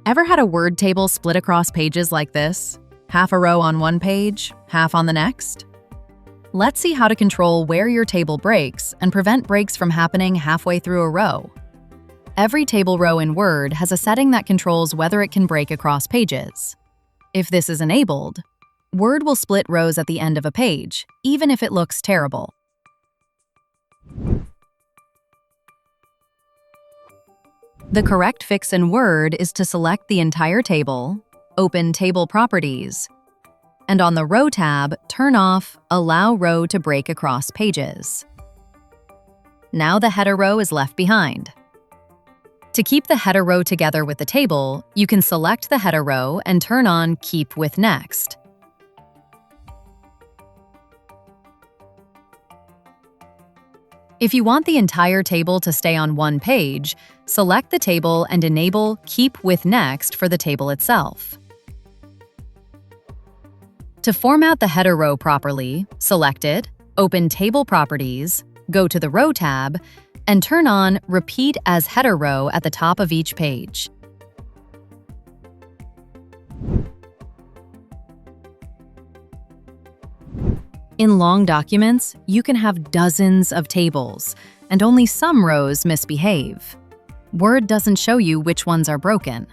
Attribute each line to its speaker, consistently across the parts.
Speaker 1: Ever had a word table split across pages like this? Half a row on one page, half on the next? Let's see how to control where your table breaks and prevent breaks from happening halfway through a row. Every table row in Word has a setting that controls whether it can break across pages. If this is enabled, Word will split rows at the end of a page, even if it looks terrible. The correct fix in Word is to select the entire table, open Table Properties, and on the Row tab, turn off Allow Row to Break Across Pages. Now the header row is left behind. To keep the header row together with the table, you can select the header row and turn on Keep with Next. If you want the entire table to stay on one page, select the table and enable Keep with Next for the table itself. To format the header row properly, select it, open Table Properties, go to the Row tab, and turn on Repeat as Header Row at the top of each page. In long documents, you can have dozens of tables, and only some rows misbehave. Word doesn't show you which ones are broken.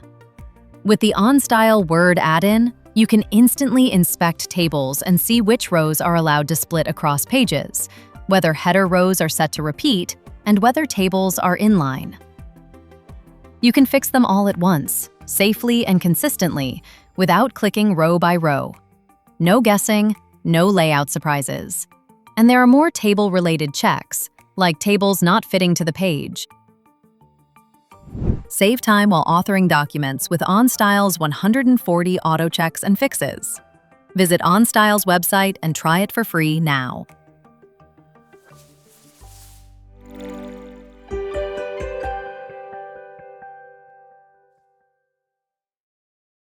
Speaker 1: With the OnStyle Word add-in, you can instantly inspect tables and see which rows are allowed to split across pages, whether header rows are set to repeat, and whether tables are inline. You can fix them all at once, safely and consistently, without clicking row by row. No guessing, no layout surprises. And there are more table-related checks, like tables not fitting to the page. Save time while authoring documents with OnStyle's 140 auto checks and fixes. Visit OnStyle's website and try it for free now.